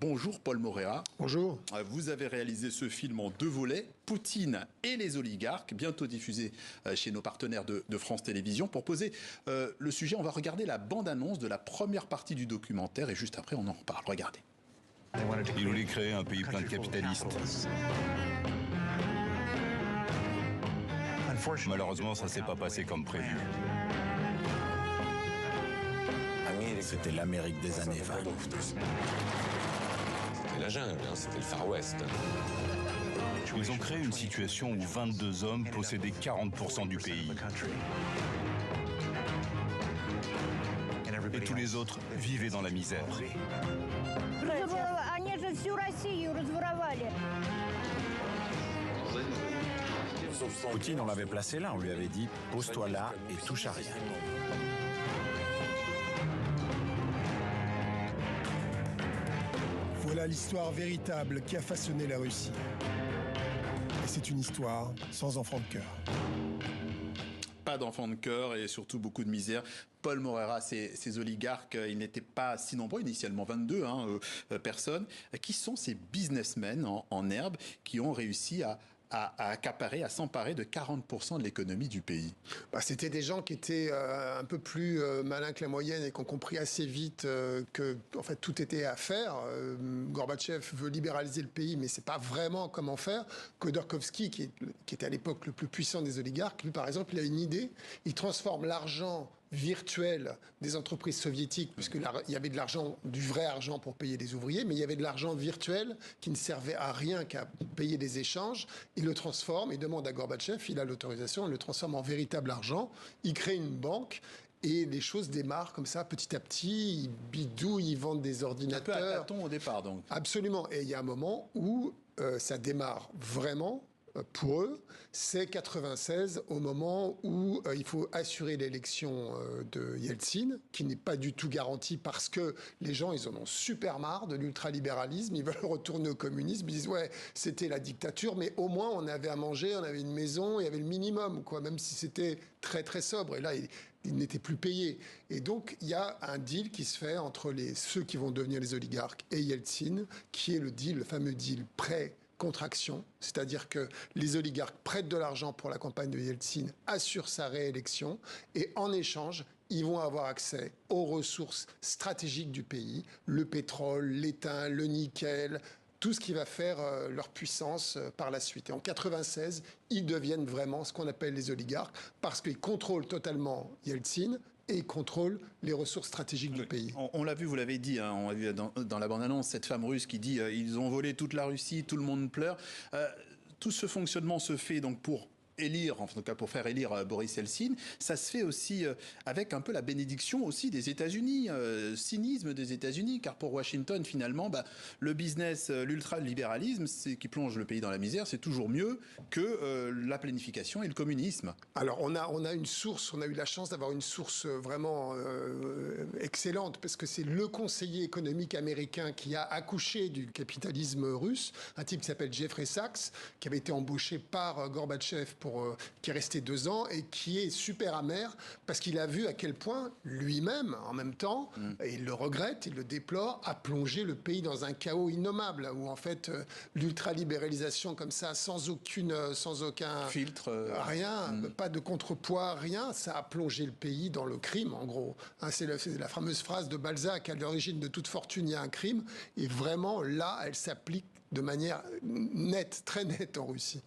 Bonjour Paul Moreira. Bonjour. Vous avez réalisé ce film en 2 volets, Poutine et les oligarques, bientôt diffusé chez nos partenaires de France Télévisions. Pour poser le sujet, on va regarder la bande-annonce de la première partie du documentaire et juste après on en reparle. Regardez. Il voulait créer un pays plein de capitalistes. Malheureusement, ça s'est pas passé comme prévu. C'était l'Amérique des années 20. C'était la jungle, hein, c'était le Far West. Ils ont créé une situation où 22 hommes possédaient 40% du pays. Et tous les autres vivaient dans la misère. Poutine, on l'avait placé là, on lui avait dit « pose-toi là et touche à rien ». Voilà l'histoire véritable qui a façonné la Russie. Et c'est une histoire sans enfant de cœur. Pas d'enfants de cœur et surtout beaucoup de misère. Paul Moreira, ces oligarques, ils n'étaient pas si nombreux, initialement 22 personnes. Qui sont ces businessmen en herbe qui ont réussi à accaparer, à s'emparer de 40% de l'économie du pays? C'était des gens qui étaient un peu plus malins que la moyenne et qui ont compris assez vite que en fait, tout était à faire. Gorbatchev veut libéraliser le pays, mais c'est pas vraiment comment faire. Khodorkovsky, qui était à l'époque le plus puissant des oligarques, lui, par exemple, il a une idée. Il transforme l'argent virtuel des entreprises soviétiques, puisque il y avait de l'argent, du vrai argent pour payer les ouvriers, mais il y avait de l'argent virtuel qui ne servait à rien qu'à payer des échanges. Il le transforme, il demande à Gorbatchev, il a l'autorisation, il le transforme en véritable argent. Il crée une banque. Et les choses démarrent comme ça, petit à petit, ils bidouillent, ils vendent des ordinateurs. Un peu à tâtons au départ, donc. Absolument. Et il y a un moment où ça démarre vraiment. Pour eux, c'est 96, au moment où il faut assurer l'élection de Yeltsin, qui n'est pas du tout garantie parce que les gens, ils en ont super marre de l'ultralibéralisme, ils veulent retourner au communisme, ils disent ouais, c'était la dictature, mais au moins on avait à manger, on avait une maison, il y avait le minimum, quoi, même si c'était très très sobre. Et là, il n'était plus payé. Et donc, il y a un deal qui se fait entre ceux qui vont devenir les oligarques et Yeltsin, qui est le deal, le fameux deal prêt-contraction, c'est-à-dire que les oligarques prêtent de l'argent pour la campagne de Yeltsin, assurent sa réélection, et en échange, ils vont avoir accès aux ressources stratégiques du pays, le pétrole, l'étain, le nickel, tout ce qui va faire leur puissance par la suite. Et en 96, ils deviennent vraiment ce qu'on appelle les oligarques, parce qu'ils contrôlent totalement Yeltsin, et ils contrôlent les ressources stratégiques du pays. On l'a vu, vous l'avez dit, on a vu dans la bande-annonce cette femme russe qui dit ils ont volé toute la Russie, tout le monde pleure. Tout ce fonctionnement se fait donc pour élire, en tout cas pour faire élire Boris Yeltsin. Ça se fait aussi avec un peu la bénédiction aussi des États-Unis, cynisme des États-Unis, car pour Washington finalement, le business, l'ultralibéralisme, c'est qui plonge le pays dans la misère, c'est toujours mieux que la planification et le communisme. Alors on a une source, on a eu la chance d'avoir une source vraiment excellente, parce que c'est le conseiller économique américain qui a accouché du capitalisme russe, un type qui s'appelle Jeffrey Sachs, qui avait été embauché par Gorbatchev qui est resté 2 ans et qui est super amer parce qu'il a vu à quel point lui-même, en même temps, et il le regrette, il le déplore, a plongé le pays dans un chaos innommable où en fait l'ultralibéralisation comme ça, sans aucun filtre, rien, pas de contrepoids, rien, ça a plongé le pays dans le crime en gros. C'est la fameuse phrase de Balzac, à l'origine de toute fortune il y a un crime, et vraiment là elle s'applique de manière nette, très nette en Russie.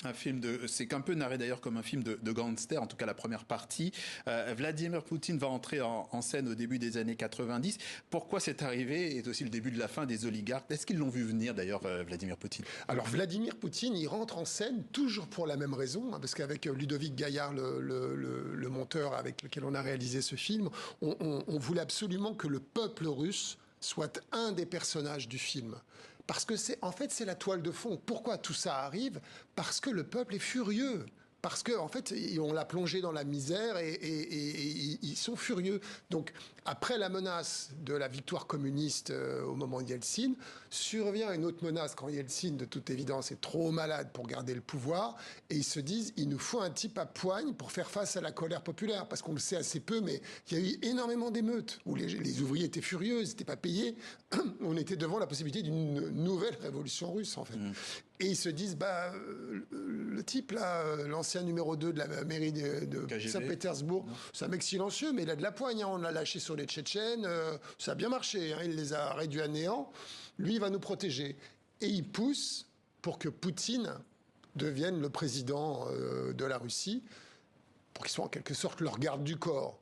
C'est un peu narré d'ailleurs comme un film de gangster, en tout cas la première partie. Vladimir Poutine va entrer en scène au début des années 90. Pourquoi cette arrivée est aussi le début de la fin des oligarques? Est-ce qu'ils l'ont vu venir d'ailleurs, Vladimir Poutine? Alors Vladimir Poutine, il rentre en scène toujours pour la même raison, parce qu'avec Ludovic Gaillard, le monteur avec lequel on a réalisé ce film, on voulait absolument que le peuple russe soit un des personnages du film. Parce que c'est la toile de fond. Pourquoi tout ça arrive? Parce que le peuple est furieux. parce que en fait, on l'a plongé dans la misère et ils sont furieux. Donc, après la menace de la victoire communiste au moment de Yeltsin, survient une autre menace quand Yeltsin, de toute évidence, est trop malade pour garder le pouvoir, et ils se disent, il nous faut un type à poigne pour faire face à la colère populaire, parce qu'on le sait assez peu, mais il y a eu énormément d'émeutes où les ouvriers étaient furieux, ils n'étaient pas payés. On était devant la possibilité d'une nouvelle révolution russe, en fait. Et ils se disent, le type là, l'ancien numéro 2 de la mairie de Saint-Pétersbourg, c'est un mec silencieux, mais il a de la poigne, hein. On l'a lâché sur les Tchétchènes, ça a bien marché, hein. Il les a réduits à néant. Lui, il va nous protéger. Et il pousse pour que Poutine devienne le président de la Russie, pour qu'il soit en quelque sorte leur garde du corps.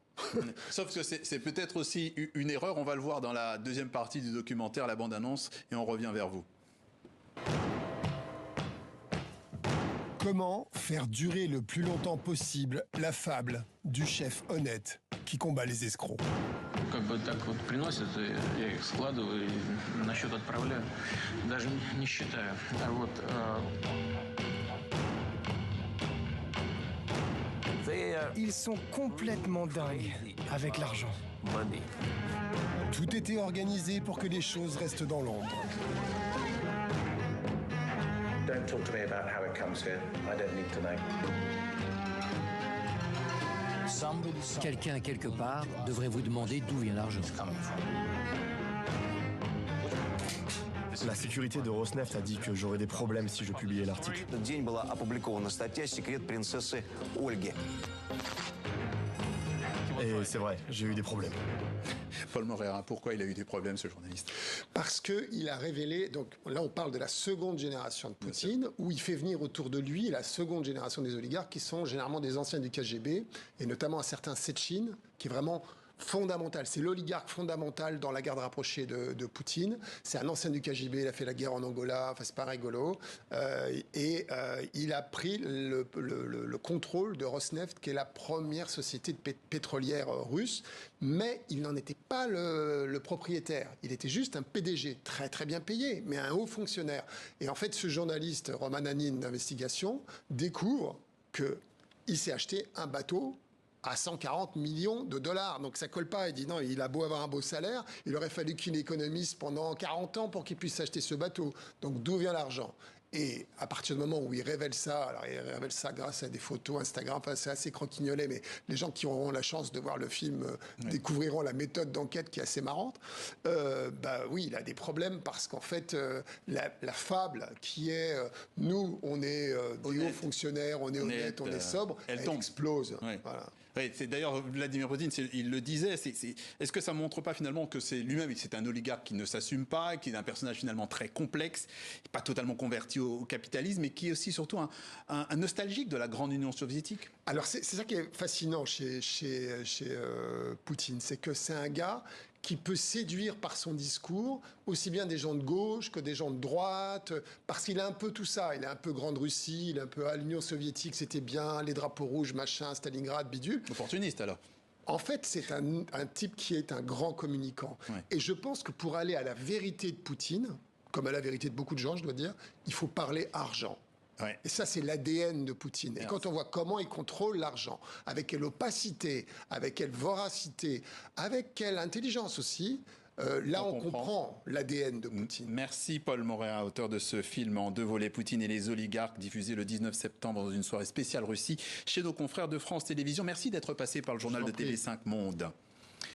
Sauf que c'est peut-être aussi une erreur, on va le voir dans la deuxième partie du documentaire, la bande-annonce, et on revient vers vous. Comment faire durer le plus longtemps possible la fable du chef honnête qui combat les escrocs? Как бы так вот приносят, я их складываю и на счет отправляю. Даже не считаю. А вот Ils sont complètement dingues avec l'argent. Tout était organisé pour que les choses restent dans l'ombre. Don't talk to me about how it comes here. I don't need to know. Quelqu'un quelque part devrait vous demander d'où vient l'argent. La sécurité de Rosneft a dit que j'aurais des problèmes si je publiais l'article. В день была опубликована статья «Секрет принцессы Ольги». Et c'est vrai, j'ai eu des problèmes. Paul Moreira, pourquoi il a eu des problèmes, ce journaliste? Parce qu'il a révélé, donc là on parle de la seconde génération de Poutine, où il fait venir autour de lui la seconde génération des oligarques, qui sont généralement des anciens du KGB, et notamment un certain Sechin, qui est vraiment fondamental. C'est l'oligarque fondamental dans la garde rapprochée de Poutine. C'est un ancien du KGB, il a fait la guerre en Angola, enfin c'est pas rigolo. Il a pris le contrôle de Rosneft, qui est la première société pétrolière russe, mais il n'en était pas le propriétaire. Il était juste un PDG, très très bien payé, mais un haut fonctionnaire. Et en fait, ce journaliste, Roman Hanin d'investigation, découvre qu'il s'est acheté un bateau à 140 millions de dollars. Donc ça colle pas. Il dit non, il a beau avoir un beau salaire, il aurait fallu qu'il économise pendant 40 ans pour qu'il puisse s'acheter ce bateau. Donc d'où vient l'argent? Et à partir du moment où il révèle ça, alors il révèle ça grâce à des photos Instagram, enfin c'est assez croquignolet, mais les gens qui auront la chance de voir le film découvriront la méthode d'enquête qui est assez marrante. Oui, il a des problèmes parce qu'en fait, la fable qui est nous, on est des hauts fonctionnaires, on est honnête, on est sobre, elle explose. Ouais. Voilà. Oui, c'est d'ailleurs Vladimir Poutine, il le disait. Est-ce que ça ne montre pas finalement que c'est lui-même, c'est un oligarque qui ne s'assume pas, qui est un personnage finalement très complexe, pas totalement converti au capitalisme, mais qui est aussi surtout un nostalgique de la grande Union soviétique? Alors c'est ça qui est fascinant chez Poutine, c'est que c'est un gars qui peut séduire par son discours aussi bien des gens de gauche que des gens de droite, parce qu'il a un peu tout ça. Il est un peu Grande Russie, il est un peu l'Union soviétique, c'était bien, les drapeaux rouges, machin, Stalingrad, bidule. Opportuniste alors. En fait, c'est un type qui est un grand communicant. Ouais. Et je pense que pour aller à la vérité de Poutine, comme à la vérité de beaucoup de gens, je dois dire, il faut parler argent. Ouais. Et ça, c'est l'ADN de Poutine. Et quand on voit comment il contrôle l'argent, avec quelle opacité, avec quelle voracité, avec quelle intelligence aussi, là, on comprend l'ADN de Poutine. Merci Paul Moreira, auteur de ce film en 2 volets, Poutine et les oligarques, diffusé le 19 septembre dans une soirée spéciale Russie chez nos confrères de France Télévisions. Merci d'être passé par le journal de TV5 Monde.